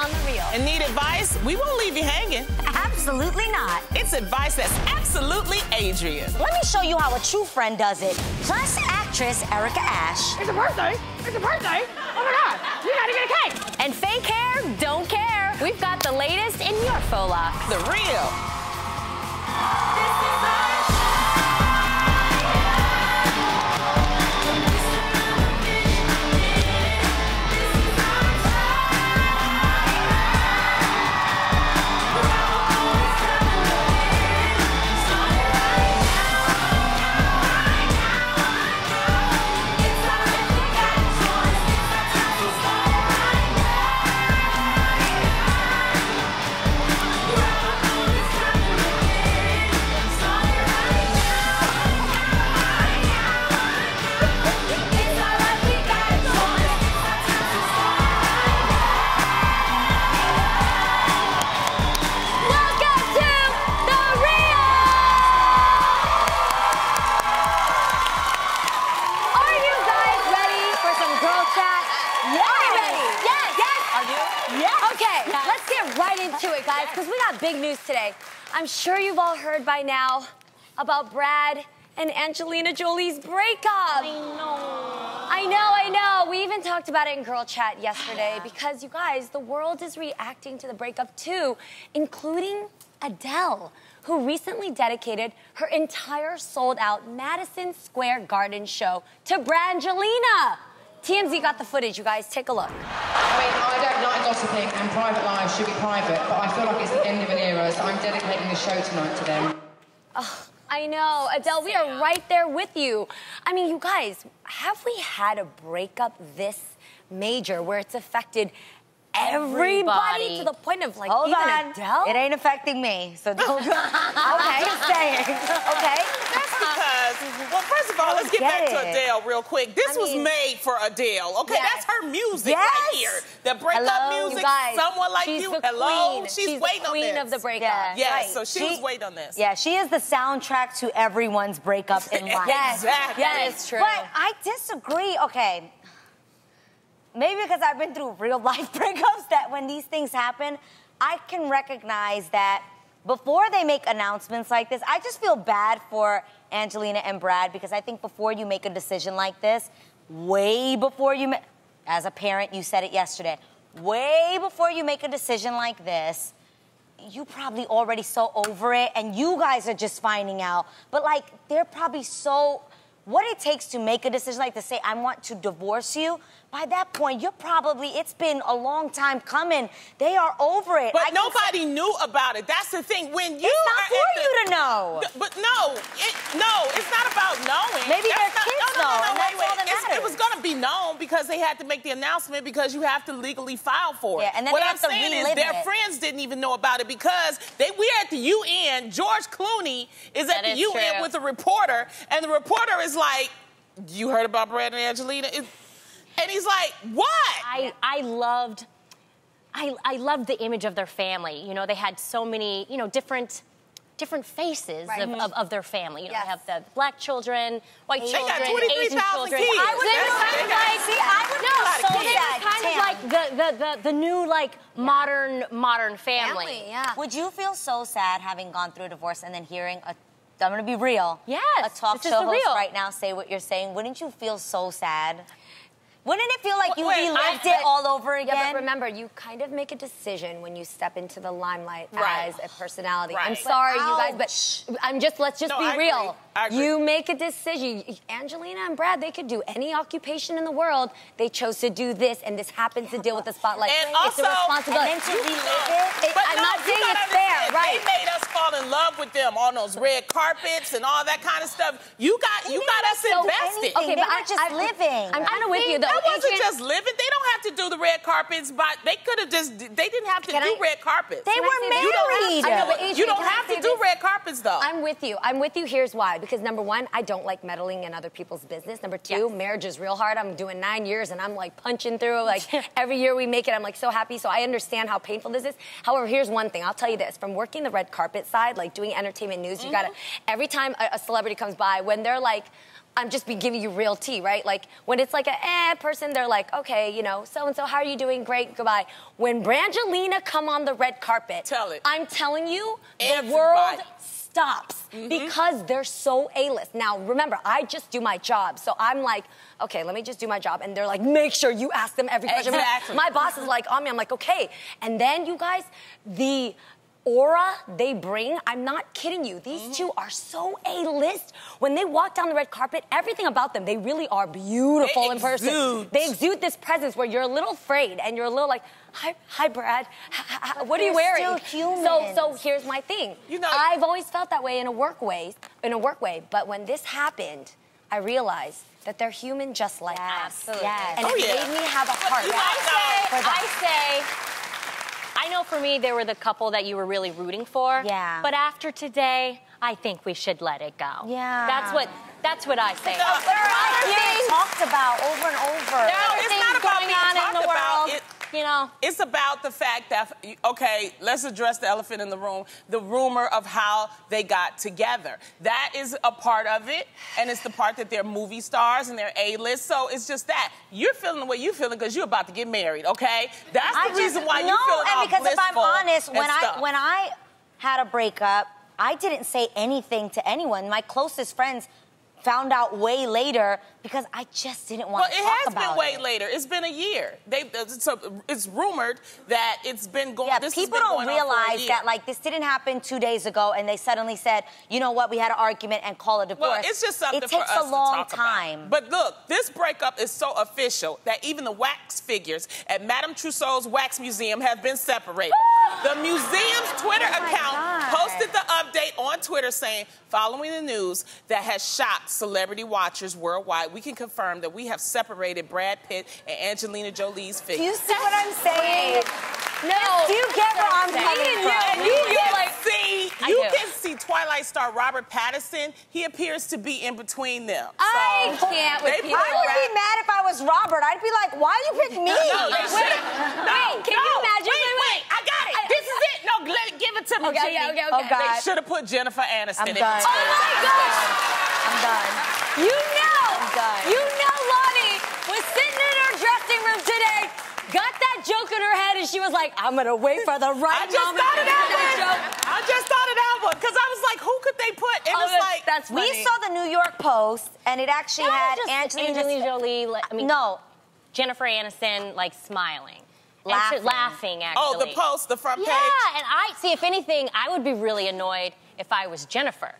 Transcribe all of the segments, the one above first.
on The Real. And need advice? We won't leave you hanging. Absolutely not. It's advice that's absolutely Adrian. Let me show you how a true friend does it. Plus actress Erica Ash. It's a birthday. It's a birthday. Oh my God, you gotta get a cake. And fake hair, don't care. We've got the latest in your faux locks. The Real. Because we got big news today. I'm sure you've all heard by now about Brad and Angelina Jolie's breakup. I know. We even talked about it in Girl Chat yesterday because, you guys, the world is reacting to the breakup too, including Adele, who recently dedicated her entire sold-out Madison Square Garden show to Brangelina. TMZ got the footage, you guys. Take a look. I mean, I don't like gossiping, and private lives should be private, but I feel like it's the end of an era, so I'm dedicating the show tonight to them. Oh, I know. Adele, we are right there with you. I mean, you guys, have we had a breakup this major where it's affected everybody to the point of, like, Hold even on. Adele? It ain't affecting me, so don't go. Okay. Just saying. Okay. That's because, well, first of all, let's get back to Adele real quick. This was made for Adele, okay? Yes. That's her music right here. The breakup music, you guys, Someone Like she's You. The Hello? queen. She's waiting the queen on this. of the breakup. Yeah. Yes, Right. so she was waiting on this. Yeah, she is the soundtrack to everyone's breakup in life. Yes, Exactly. that is true. But I disagree. Okay. Maybe because I've been through real life breakups that when these things happen, I can recognize that before they make announcements like this, I just feel bad for Angelina and Brad because I think before you make a decision like this, way before you as a parent, you said it yesterday, way before you make a decision like this, you probably already so over it and you guys are just finding out. But like, they're probably so, what it takes to make a decision like to say, I want to divorce you, by that point, you're probably, it's been a long time coming. They are over it. But nobody knew about it. That's the thing. When you it's not for you to know. But no, it's not about knowing. Maybe their kids know, and that's all that matters. It was going to be known because they had to make the announcement because you have to legally file for it. Yeah, and then what they I'm have to saying is relive their it. friends didn't even know about it because we're at the UN. George Clooney is at the UN with a reporter, and the reporter is like, you heard about Brad and Angelina? And he's like, what? I loved the image of their family. You know, they had so many, you know, different faces of their family. You know, they have the black children, white children, got 23,000 Asian children. kids. I would kind of like the new like modern family. Would you feel so sad having gone through a divorce and then hearing I'm going to be real. Yes, a talk show host right now say what you're saying. Wouldn't you feel so sad? Wouldn't it feel like you relived it all over again? Yeah, but remember, you kind of make a decision when you step into the limelight as a personality. Right. I'm sorry, you guys, but let's just be real. I agree. You make a decision. Angelina and Brad, they could do any occupation in the world. They chose to do this, and this happens to deal with the spotlight. And it's also, a responsibility. And then to relive it. I'm not saying it's fair, right? They made us fall in love with them on those red carpets and all that kind of stuff. You got us invested. Okay, but I'm just living. I'm kind of with you, though. That wasn't just living. They don't have to do the red carpets, but they could have just. They didn't have to do red carpets. They were married. I know, but Adrian, you don't have to do red carpets, though. I'm with you. Here's why. Because number one, I don't like meddling in other people's business. Number two, marriage is real hard. I'm doing 9 years, and I'm like punching through. Like every year we make it, I'm like so happy. So I understand how painful this is. However, here's one thing. I'll tell you this: from working the red carpet side, like doing entertainment news, you gotta every time a celebrity comes by, when they're like, I'm just giving you real tea, right? Like, when it's like a person, they're like, okay, you know, so-and-so, how are you doing? Great, goodbye. When Brangelina come on the red carpet, tell it. I'm telling you, Everybody. the world stops because they're so A-list. Now, remember, I just do my job. So I'm like, okay, let me just do my job. And they're like, make sure you ask them every question. Exactly. My boss is like on me. I'm like, okay. And then, you guys, the aura they bring, I'm not kidding you. These two are so A-list. When they walk down the red carpet, everything about them, they really are beautiful in person. They exude this presence where you're a little afraid and you're a little like, hi Brad. What are you wearing? Still human. So here's my thing. You know, I've always felt that way in a work way, but when this happened, I realized that they're human just like us. Yes. And it made me have a heart. I say, I know for me, they were the couple that you were really rooting for. Yeah. But after today, I think we should let it go. Yeah. That's what I say. There are other things talked about over and over. There are other things going on in the world. You know, it's about the fact that, okay, let's address the elephant in the room, the rumor of how they got together. That is a part of it, and it's the part that they're movie stars and they're A-list, so it's just that. You're feeling the way you're feeling because you're about to get married, okay? That's the reason why you're feeling all because if I'm honest, blissful when I had a breakup, I didn't say anything to anyone. My closest friends found out way later because I just didn't want to talk about it. Well, it has been way later. It's been a year. It's rumored that it's been going. Yeah, people don't realize that like this didn't happen 2 days ago, and they suddenly said, you know what, we had an argument and call it a divorce. Well, it's just something it for takes us a long to talk time. About. But look, this breakup is so official that even the wax figures at Madame Tussauds Wax Museum have been separated. The museum's Twitter account posted the update on Twitter saying, following the news that has shocked celebrity watchers worldwide, we can confirm that we have separated Brad Pitt and Angelina Jolie's figures. Do you see what I'm saying? No. Do you get where I'm coming from? You can see Twilight star Robert Pattinson. He appears to be in between them. I can't with people. I would be mad if I was Robert. I'd be like, why you pick me? Can you imagine? Wait, I got it. This is it. No, give it to me, Okay. Oh, God. They should have put Jennifer Aniston in. done. Oh my gosh! I'm done. You know, I'm done. you know Lonnie was sitting in her dressing room today, got that joke in her head, and she was like, I'm gonna wait for the right moment to get that joke. I just thought of that one, because I was like, who could they put? And it's like, that's funny. We saw the New York Post, and it actually had Angelina Jolie. I mean, no, Jennifer Aniston like smiling. Laughing. Actually. oh, the Post, the front page. Yeah, and I see. If anything, I would be really annoyed if I was Jennifer.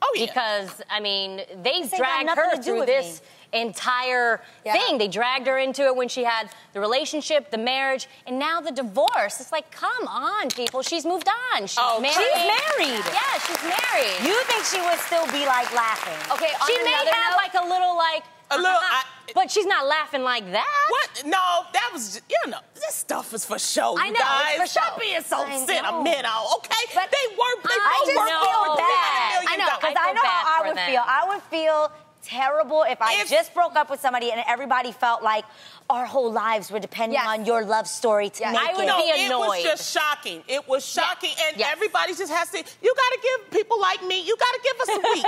Oh, yeah. Because I mean, they got dragged nothing her to do through with this entire thing. They dragged her into it when she had the relationship, the marriage, and now the divorce. It's like, come on, people. She's moved on. She's married. She's married. Yeah, she's married. You think she would still be like laughing? Okay, on She may have note, like a little like. A little. But she's not laughing like that. What? No, that was, this stuff is for show, I you know, guys. it's for show. Stop being so I know. sentimental, okay? But they both I just work feel for bad. $1 million. Because I know how I would feel. I would feel terrible if I just broke up with somebody and everybody felt like our whole lives were depending on your love story to make I would it. be annoyed. It was just shocking. It was shocking, and everybody just has to, you got to give people like me, you got to give us a week.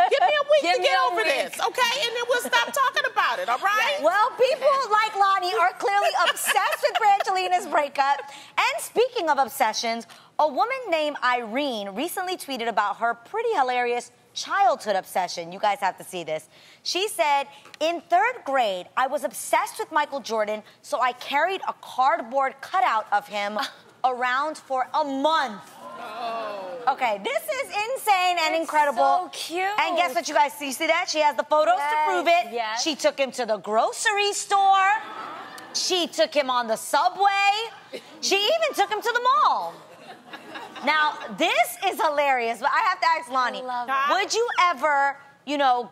Give me a week to get over this, okay? And then we'll stop talking about it, all right? Well, people like Lonnie are clearly obsessed with Brangelina's breakup. And speaking of obsessions, a woman named Irene recently tweeted about her pretty hilarious childhood obsession. You guys have to see this. She said, in 3rd grade, I was obsessed with Michael Jordan, so I carried a cardboard cutout of him around for a month. Okay, this is insane and incredible. So cute. And guess what, you guys see? See that? She has the photos to prove it. Yes. She took him to the grocery store. She took him on the subway. She even took him to the mall. Now, this is hilarious, but I have to ask Lonnie, would you ever,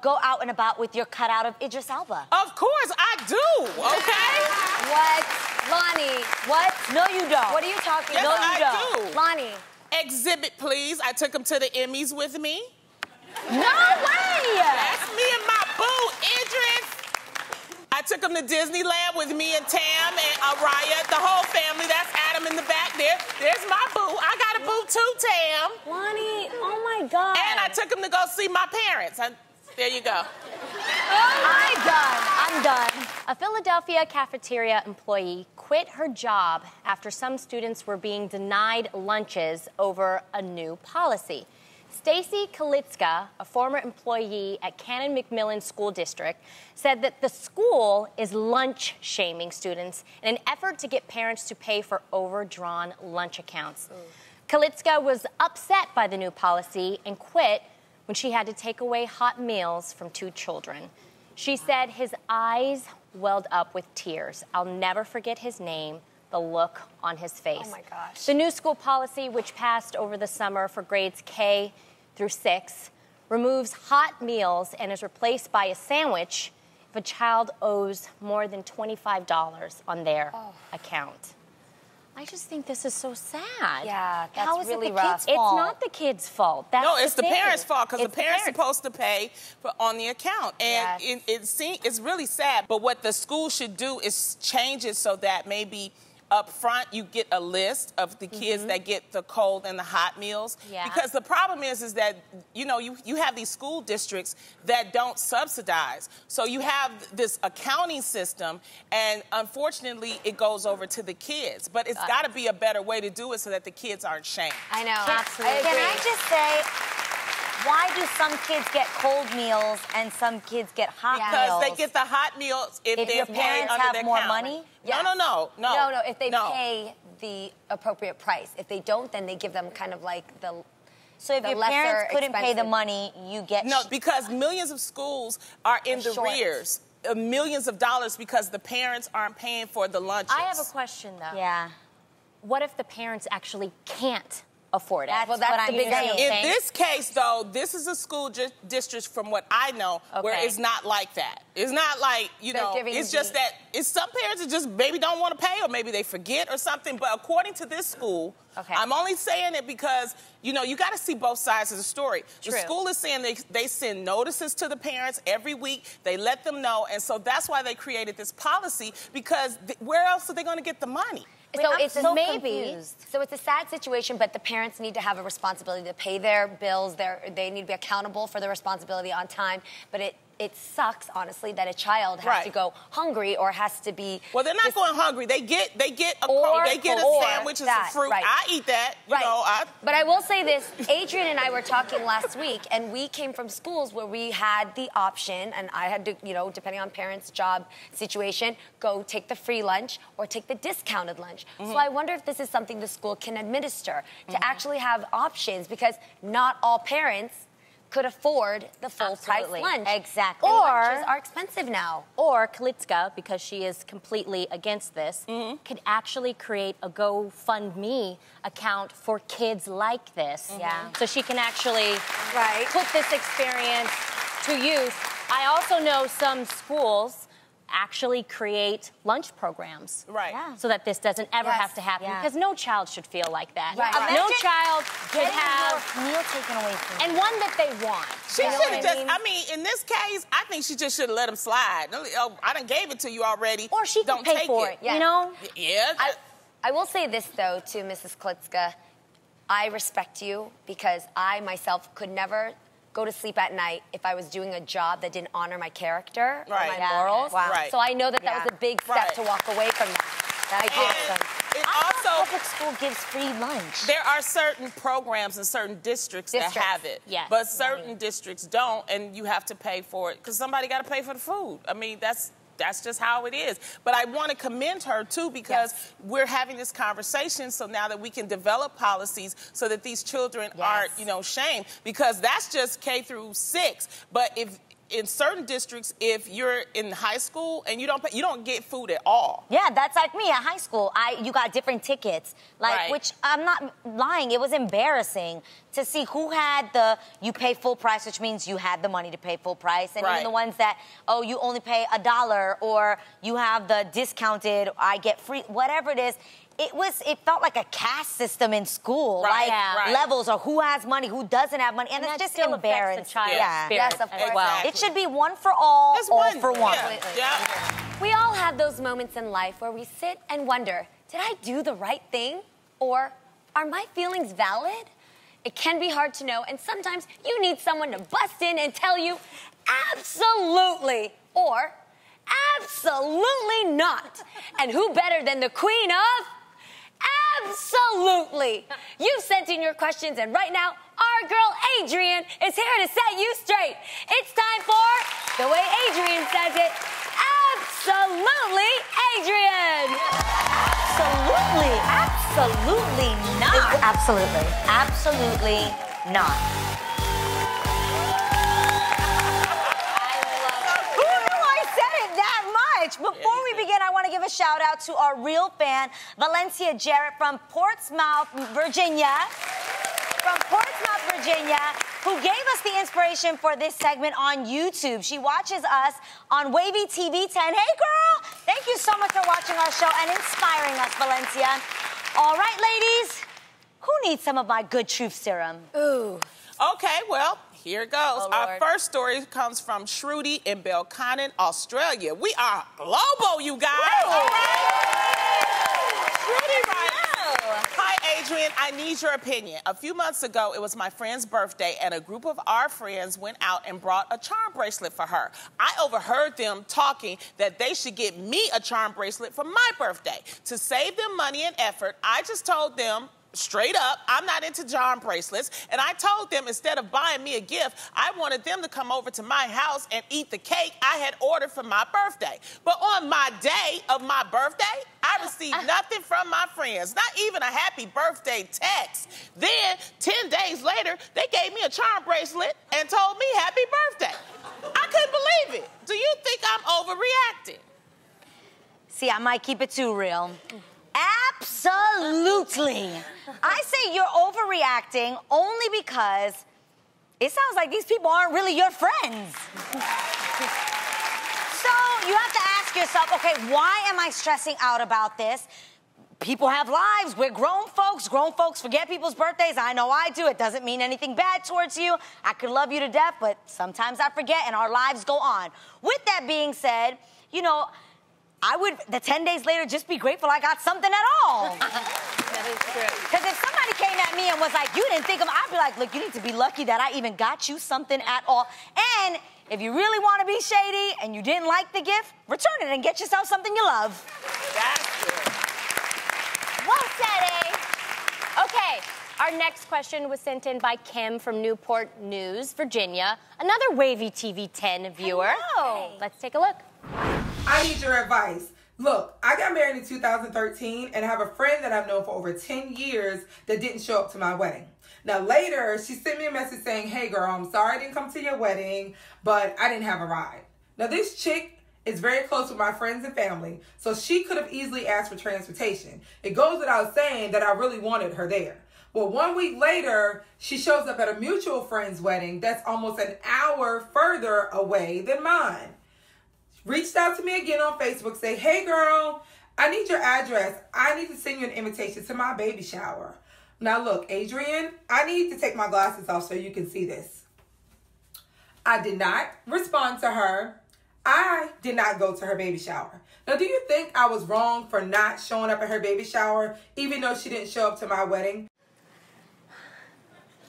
go out and about with your cutout of Idris Elba? Of course, I do, okay? What? Lonnie. What? No, you don't. What are you talking Yes, about? I do. Lonnie. Exhibit, please. I took him to the Emmys with me. No way! That's me and my boo, Idris. I took him to Disneyland with me and Tam and Araya, the whole family. That's Adam in the back there. There's my boo. I got a boo too, Tam. Lonnie, oh my God. And I took him to go see my parents. There you go. I'm done. A Philadelphia cafeteria employee quit her job after some students were being denied lunches over a new policy. Stacy Kalitzka, a former employee at Canon McMillan School District, said that the school is lunch shaming students in an effort to get parents to pay for overdrawn lunch accounts. Kalitzka was upset by the new policy and quit when she had to take away hot meals from 2 children. She said his eyes welled up with tears. I'll never forget his name, the look on his face. Oh my gosh. The new school policy, which passed over the summer for grades K through 6, removes hot meals and is replaced by a sandwich if a child owes more than $25 on their account. I just think this is so sad. Yeah, that's How is really it the rough. kids' fault? It's not the kid's fault. That's No, it's the thing. parents' fault because the It's parents supposed to pay on the account. And Yes. it's really sad. But what the school should do is change it so that maybe up front you get a list of the kids that get the cold and the hot meals. Yeah. Because the problem is that, you know, you have these school districts that don't subsidize. So you have this accounting system, and unfortunately it goes over to the kids. But it's got to be a better way to do it so that the kids aren't shamed. I know. Absolutely. Can I just say, why do some kids get cold meals and some kids get hot Because meals? they get the hot meals if If they're your paid parents under have their more account. money? Yes. No. No, if they pay the appropriate price. If they don't, then they give them kind of like the So if the your lesser parents couldn't pay the expensive. money, you get No, because millions of schools are in the Short. rears. Millions of dollars because the parents aren't paying for the lunches. I have a question, though. Yeah. What if the parents actually can't afford it? That's Well, that's what the I'm big saying. deal. In this case, though, this is a school district, from what I know, where Okay. it's not like that. It's not like, you They're know, giving it's the- just that it's some parents that just maybe don't want to pay or maybe they forget or something. But according to this school, Okay. I'm only saying it because, you know, you got to see both sides of the story. True. The school is saying they send notices to the parents every week. They let them know. And so that's why they created this policy, because where else are they going to get the money? So I'm it's so maybe. confused. So it's a sad situation, but the parents need to have a responsibility to pay their bills. They need to be accountable for their responsibility on time. But it sucks, honestly, that a child has Right. to go hungry or has to be. Well, they're not going hungry. They get a Or sandwich and some that, fruit. right. I eat that. You know, But I will say this, Adrian and I were talking last week, and we came from schools where we had the option, and I had to, you know, depending on parents' job situation, go take the free lunch or take the discounted lunch. So I wonder if this is something the school can administer, to actually have options, because not all parents could afford the full Absolutely. price lunch. Exactly. And Or- lunches are expensive now. Or Kalitzka, because she is completely against this, could actually create a GoFundMe account for kids like this. Yeah. So she can actually Right. put this experience to use. I also know some schools actually create lunch programs. Right. Yeah. So that this doesn't ever Yes. have to happen. Yeah. Because no child should feel like that. Right. No Imagine child should Getting have, your meal taken away from you. and one that they want. She You know should what have just, I mean, in this case, I think she just should have let him slide. Oh, I done gave it to you already. Or she Don't could pay take for it, Yeah. you know? Yeah. I will say this, though, to Mrs. Klitzka. I respect you because I myself could never go to sleep at night if I was doing a job that didn't honor my character or Right. my Yeah. morals. Wow. Right. So I know that that was a big step Right. to walk away from that. That's I did. awesome. It I thought also, public school gives free lunch. there are certain programs in certain districts that have it. Yes. But certain districts don't, and you have to pay for it because somebody got to pay for the food. I mean, that's just how it is. But I want to commend her, too, because we're having this conversation so now that we can develop policies so that these children aren't, you know, shamed. Because that's just K through 6. But if in certain districts, if you're in high school and you don't pay, you don't get food at all. Yeah, that's like me at high school. You got different tickets, like Right. which I'm not lying. It was embarrassing to see who had you pay full price, which means you had the money to pay full price, and Right. even the ones that you only pay $1 or you have the discounted, I get free, whatever it is. It felt like a caste system in school, Right, like yeah. right. levels or who has money, who doesn't have money, and And it's that just still affects embarrassing. the child's Yeah. spirit Yes, of as course. well. It should be one for all, Just all one. for one. Yeah. Yeah. We all have those moments in life where we sit and wonder, did I do the right thing? Or are my feelings valid? It can be hard to know, and sometimes you need someone to bust in and tell you, absolutely, or absolutely not. And who better than the queen of absolutely? You've sent in your questions, and right now, our girl Adrienne is here to set you straight. It's time for the way Adrienne says it. Absolutely, Adrienne. Absolutely, absolutely not. Absolutely not. Who knew I said it that much? Before we begin, I want to give a shout out to our real fan, Valencia Jarrett from Portsmouth, Virginia. Who gave us the inspiration for this segment on YouTube. She watches us on Wavy TV 10. Hey, girl! Thank you so much for watching our show and inspiring us, Valencia. All right, ladies, who needs some of my good truth serum? Ooh. Okay, well, here it goes. Oh, our first story comes from Shruti in Belconnen, Australia. We are global, you guys. All right. Shruti writes, hi, Adrienne. I need your opinion. A few months ago, it was my friend's birthday, and a group of our friends went out and brought a charm bracelet for her. I overheard them talking that they should get me a charm bracelet for my birthday. To save them money and effort, I just told them, straight up, I'm not into charm bracelets, and I told them instead of buying me a gift, I wanted them to come over to my house and eat the cake I had ordered for my birthday. But on my day of my birthday, I received nothing from my friends, not even a happy birthday text. Then, 10 days later, they gave me a charm bracelet and told me happy birthday. I couldn't believe it. Do you think I'm overreacting? See, I might keep it too real. Absolutely. I say you're overreacting only because it sounds like these people aren't really your friends. So you have to ask yourself, okay, why am I stressing out about this? People have lives. We're grown folks. Grown folks forget people's birthdays. I know I do. It doesn't mean anything bad towards you. I could love you to death, but sometimes I forget and our lives go on. With that being said, you know, I would, the 10 days later, just be grateful I got something at all. That is true. Because if somebody came at me and was like, you didn't think of, I'd be like, look, you need to be lucky that I even got you something at all. And if you really want to be shady and you didn't like the gift, return it and get yourself something you love. That's good. Well said, eh? Okay, our next question was sent in by Kim from Newport News, Virginia. Another Wavy TV 10 viewer. Hello. Let's take a look. I need your advice. Look, I got married in 2013 and I have a friend that I've known for over 10 years that didn't show up to my wedding. Now later, she sent me a message saying, hey girl, I'm sorry I didn't come to your wedding, but I didn't have a ride. Now this chick is very close with my friends and family, so she could have easily asked for transportation. It goes without saying that I really wanted her there. Well, 1 week later, she shows up at a mutual friend's wedding that's almost an hour further away than mine. Reached out to me again on Facebook, say, hey girl, I need your address. I need to send you an invitation to my baby shower. Now look, Adrienne, I need to take my glasses off so you can see this. I did not respond to her. I did not go to her baby shower. Now, do you think I was wrong for not showing up at her baby shower, even though she didn't show up to my wedding?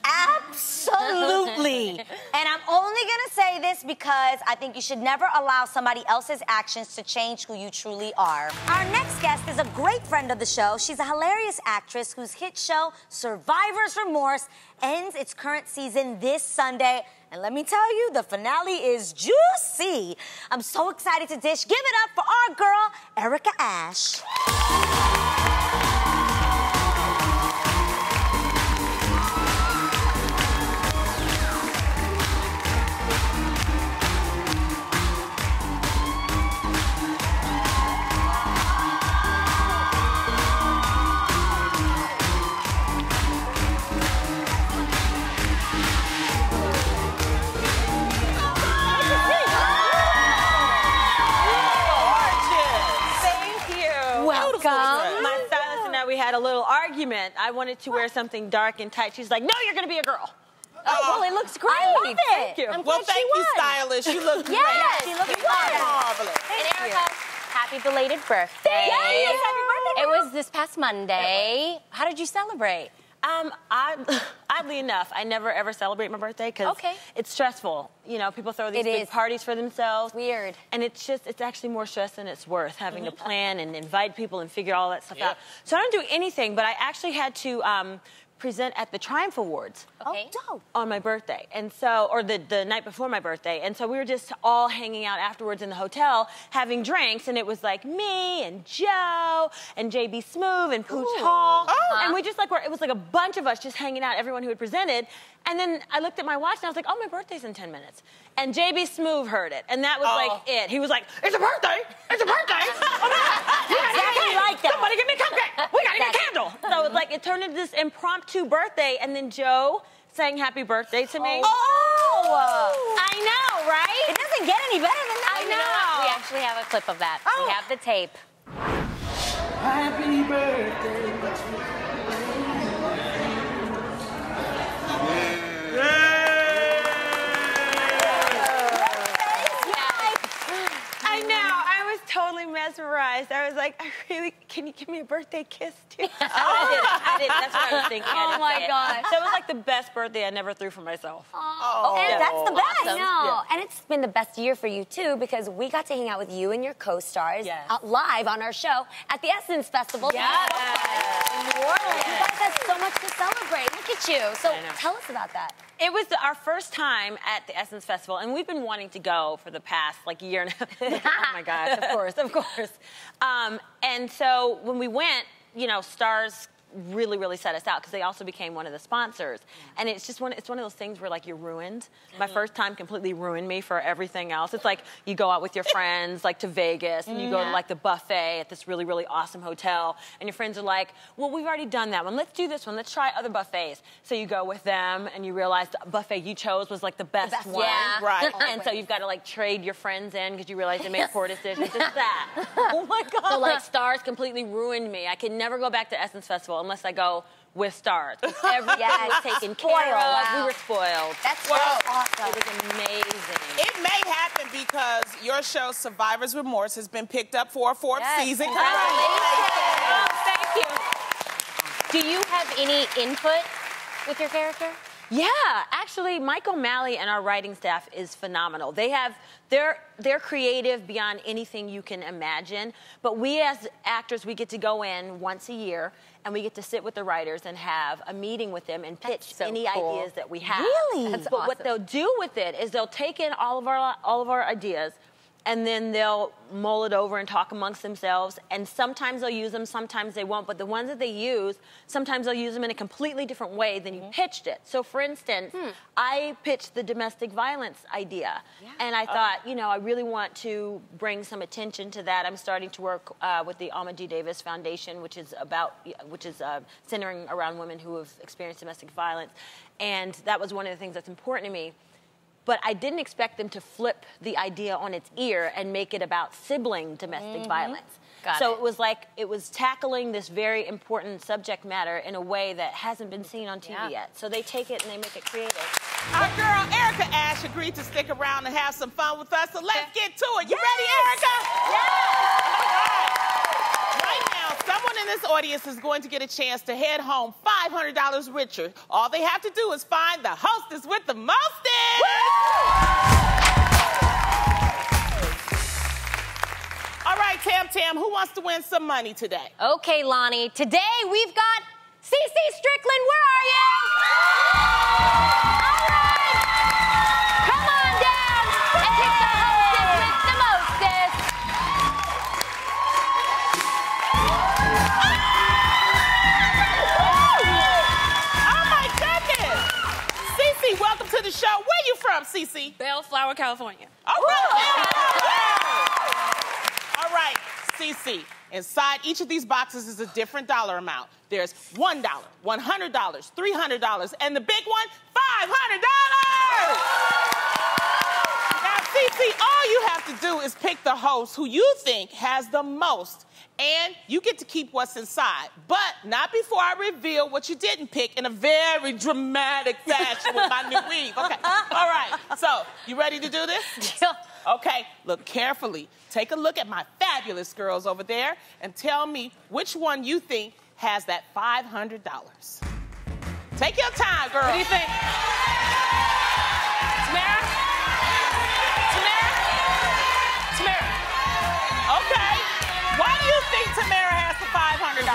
Absolutely. And I'm only going to say this because I think you should never allow somebody else's actions to change who you truly are. Our next guest is a great friend of the show. She's a hilarious actress whose hit show, Survivor's Remorse, ends its current season this Sunday. And let me tell you, the finale is juicy. I'm so excited to dish. Give it up for our girl, Erica Ash. My stylist and I, we had a little argument. I wanted to wear something dark and tight. She's like, no, you're going to be a girl. Oh, well, it looks great. I love it. Thank you. Well, thank you, stylist. You look great. Yes, she looks marvelous. And Erica, happy belated birthday. Yes, happy birthday, It was this past Monday. How did you celebrate? I oddly enough, I never ever celebrate my birthday because it's stressful. You know, people throw these big parties for themselves. Weird. And it's actually more stress than it's worth, having to plan and invite people and figure all that stuff out. So I don't do anything, but I actually had to present at the Triumph Awards on my birthday. And so, or the night before my birthday. And so we were just all hanging out afterwards in the hotel having drinks. And it was like me and Joe and JB Smoove and Pooch Hall. And we just it was like a bunch of us just hanging out, everyone who had presented. And then I looked at my watch and I was like, oh, my birthday's in 10 minutes. And JB Smoove heard it. And that was like it. He was like, it's a birthday! It's a birthday! Oh my God! Exactly like that. Somebody give me a cupcake! We gotta get a candle! So it was it turned into this impromptu birthday, and then Joe sang happy birthday to me. I know, right? It doesn't get any better than that. I know. We actually have a clip of that. We have the tape. Happy birthday. I know. I was totally mesmerized. I was like, can you give me a birthday kiss too? I did. That's what I was thinking. Oh my gosh. So it was like the best birthday I never threw for myself. And that's the best. I know. And it's been the best year for you too, because we got to hang out with you and your co-stars live on our show at the Essence Festival. In New Orleans. You guys have so much to celebrate. Look at you. So tell us about that. It was our first time at the Essence Festival, and we've been wanting to go for the past year and a half. Oh my gosh, of course. And so when we went, Stars really set us out because they also became one of the sponsors. And it's just one of those things where you're ruined. My first time completely ruined me for everything else. It's like you go out with your friends to Vegas and you go to the buffet at this really awesome hotel and your friends are like, well, we've already done that one. Let's do this one. Let's try other buffets. So you go with them and you realize the buffet you chose was the best one. Yeah. Right. And so you've got to trade your friends in because you realize they made poor decisions. It's that. Oh my God. So Stars completely ruined me. I could never go back to Essence Festival unless I go with Stars. Everything was taken care of. Wow. We were spoiled. That's awesome. It was amazing. It may happen because your show, Survivor's Remorse, has been picked up for a fourth season. Oh, thank you. Do you have any input with your character? Yeah, actually, Mike O'Malley and our writing staff is phenomenal. They're creative beyond anything you can imagine. But we as actors, we get to go in once a year and we get to sit with the writers and have a meeting with them and pitch any ideas that we have. Really? But what they'll do with it is they'll take in all of our ideas and then they'll mull it over and talk amongst themselves. And sometimes they'll use them, sometimes they won't. But the ones that they use, sometimes they'll use them in a completely different way than you pitched it. So, for instance, I pitched the domestic violence idea. And I thought, I really want to bring some attention to that. I'm starting to work with the Alma G. Davis Foundation, which is centering around women who have experienced domestic violence. And that was one of the things that's important to me. But I didn't expect them to flip the idea on its ear and make it about sibling domestic violence. It was tackling this very important subject matter in a way that hasn't been seen on TV yet. So they take it and they make it creative. Our girl Erica Ash agreed to stick around and have some fun with us, so let's get to it. You ready, Erica? Yeah. Right now, someone in this audience is going to get a chance to head home $500 richer. All they have to do is find the hostess with the mostest. All right, Tam, who wants to win some money today? Okay, Lonnie. Today we've got CeCe Strickland. Where are you? All right. Come on down and pick the hostess with the mostest. Oh my goodness! CeCe, welcome to the show. Where you from, CeCe? Bellflower, California. All right. All right, CeCe. Inside each of these boxes is a different dollar amount. There's $1, $100, $300, and the big one, $500! Now, CeCe, all you have to do is pick the host who you think has the most, and you get to keep what's inside. But not before I reveal what you didn't pick in a very dramatic fashion with my new weave. Okay, all right. So, you ready to do this? Yeah. Okay, look carefully. Take a look at my fabulous girls over there and tell me which one you think has that $500. Take your time, girl. What do you think? Tamara? Tamara? Okay. Why do you think Tamara has the $500?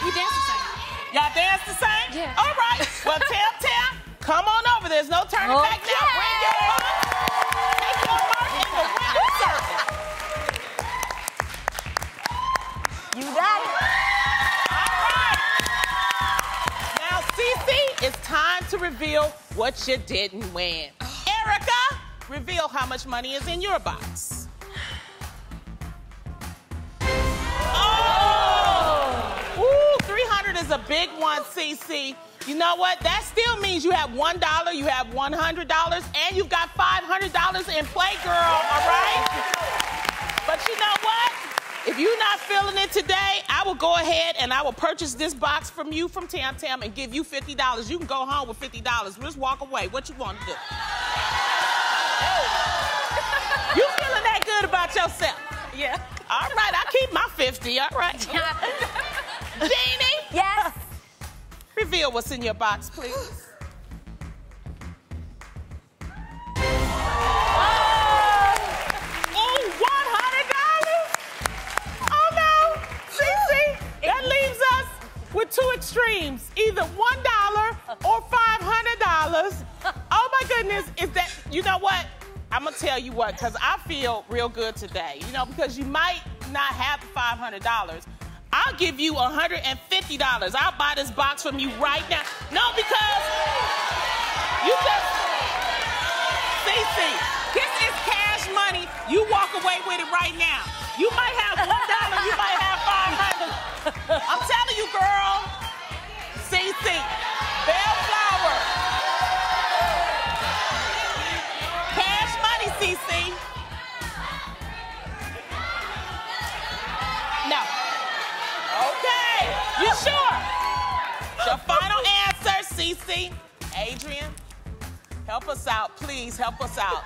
We dance the same. Y'all dance the same? Yeah. All right. Well, Tam, come on over. There's no turning back now. Bring your mark. Take your mark in the winner's circle. You got it. All right. Now, Cece, it's time to reveal what you didn't win. Erica, reveal how much money is in your box. Oh! Ooh, 300 is a big one, Cece. You know what? That still means you have $1, you have $100, and you've got $500 in play, girl, all right? But you know what? If you're not feeling it today, I will go ahead and I will purchase this box from you, from Tam Tam, and give you $50. You can go home with $50. Just walk away. What you want to do? You feeling that good about yourself? Yeah. All right, I'll keep my 50, all right. Jeannie? Yes. Reveal what's in your box, please. Oh, $100? Oh, no. See? That leaves us with two extremes, either $1 or $500. Oh, my goodness. Is that, you know what? I'm going to tell you what, because I feel real good today, you know, because you might not have the $500. I'll give you $150. I'll buy this box from you right now. No, because you just, Cece, this is cash money. You walk away with it right now. You might have $1, you might have $500. I'm telling you, girl. Cece, Bellflower. Cash money, Cece. No. Okay. You sure? Your final answer, Cece. Adrian, help us out. Please help us out.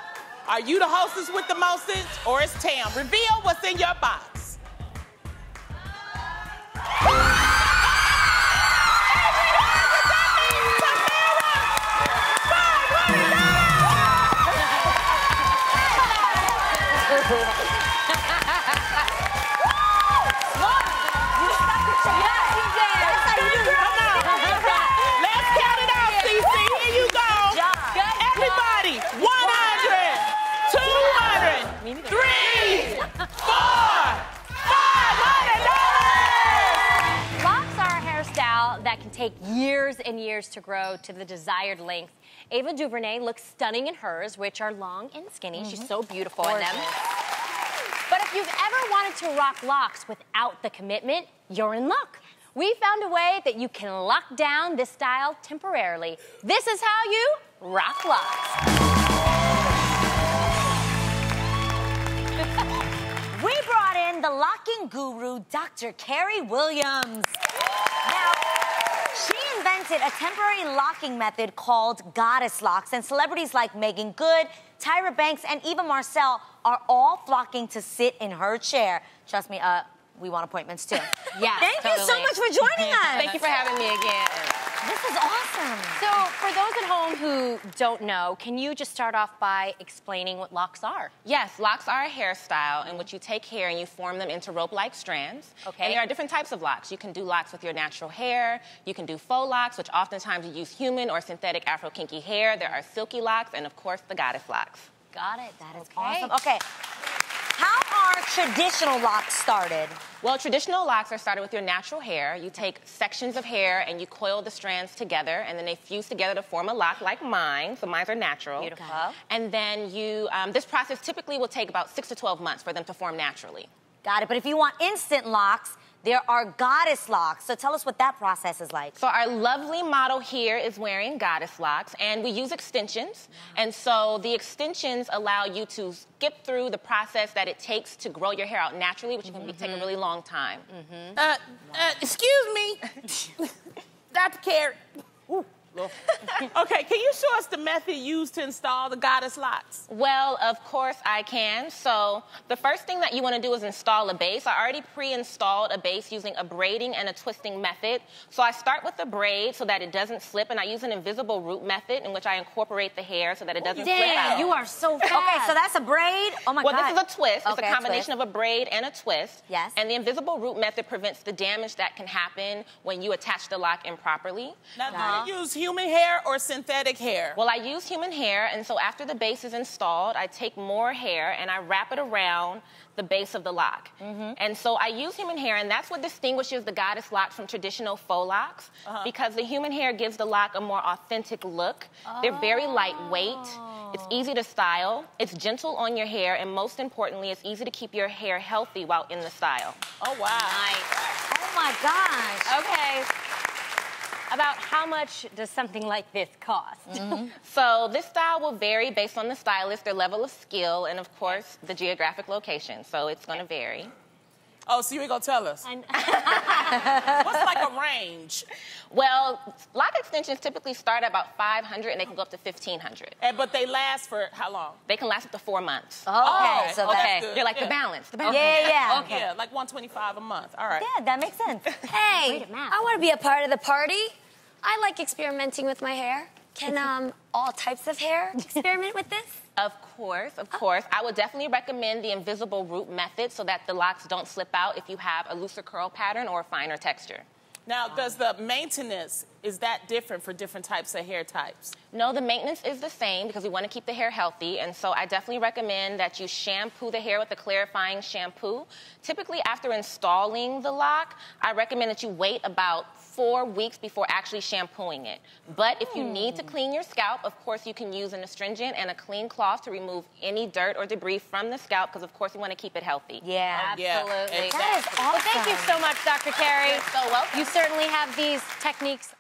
Are you the hostess with the mostest, or is Tam? Reveal what's in your box. That can take years and years to grow to the desired length. Ava DuVernay looks stunning in hers, which are long and skinny. She's so beautiful in them. But if you've ever wanted to rock locks without the commitment, you're in luck. We found a way that you can lock down this style temporarily. This is how you rock locks. We brought in the locking guru, Dr. Carrie Williams. Now, she invented a temporary locking method called goddess locks, and celebrities like Megan Good, Tyra Banks, and Eva Marcel are all flocking to sit in her chair. Trust me, we want appointments too. Yeah, Thank you so much for joining us. Thank you for having me again. This is awesome. So, for those at home who don't know, can you just start off by explaining what locks are? Yes, locks are a hairstyle in which you take hair and you form them into rope-like strands. Okay. And there are different types of locks. You can do locks with your natural hair. You can do faux locks, which oftentimes you use human or synthetic Afro-kinky hair. There are silky locks, and of course, the goddess locks. Got it. That is awesome. Okay. How are traditional locks started? Well, traditional locks are started with your natural hair. You take sections of hair and you coil the strands together, and then they fuse together to form a lock like mine. So mine are natural. Beautiful. And then you, this process typically will take about 6 to 12 months for them to form naturally. Got it. But if you want instant locks, there are goddess locks. So tell us what that process is like. So our lovely model here is wearing goddess locks, and we use extensions. And so the extensions allow you to skip through the process that it takes to grow your hair out naturally, which can take a really long time. Excuse me, Dr. Carrie. Okay, can you show us the method used to install the goddess locks? Well, of course I can. So the first thing that you want to do is install a base. I already pre-installed a base using a braiding and a twisting method. So I start with the braid so that it doesn't slip, and I use an invisible root method in which I incorporate the hair so that it doesn't slip out. You are so fast. Okay, so that's a braid. Oh my God. Well, this is a twist. It's a combination of a braid and a twist. Yes. And the invisible root method prevents the damage that can happen when you attach the lock improperly. Now, do you use human hair or synthetic hair? Well, I use human hair, and so after the base is installed, I take more hair and I wrap it around the base of the lock. And so I use human hair, and that's what distinguishes the goddess locks from traditional faux locks, because the human hair gives the lock a more authentic look. They're very lightweight. It's easy to style. It's gentle on your hair, and most importantly, it's easy to keep your hair healthy while in the style. Oh, wow. Nice. Oh, my gosh. Okay. About how much does something like this cost? So this style will vary based on the stylist, their level of skill, and of course, the geographic location. So it's going to vary. Oh, so you ain't gonna tell us? What's like a range? Well, lock extensions typically start at about $500 and they can go up to $1,500. But they last for how long? They can last up to 4 months. Okay, so that's good. They're like the balance. Yeah. Okay. Yeah, like $125 a month. All right. Yeah, that makes sense. Hey, I want to be a part of the party. I like experimenting with my hair. Can all types of hair experiment with this? Of course. I would definitely recommend the invisible root method so that the locks don't slip out if you have a looser curl pattern or a finer texture. Now, does the maintenance, is that different for different types of hair types? No, the maintenance is the same because we want to keep the hair healthy, and so I definitely recommend that you shampoo the hair with a clarifying shampoo. Typically, after installing the lock, I recommend that you wait about 4 weeks before actually shampooing it. But if you need to clean your scalp, of course, you can use an astringent and a clean cloth to remove any dirt or debris from the scalp because, of course, we want to keep it healthy. Yeah, absolutely. Exactly. That is awesome. Well, thank you so much, Dr. Carey. You're so welcome. You certainly have these techniques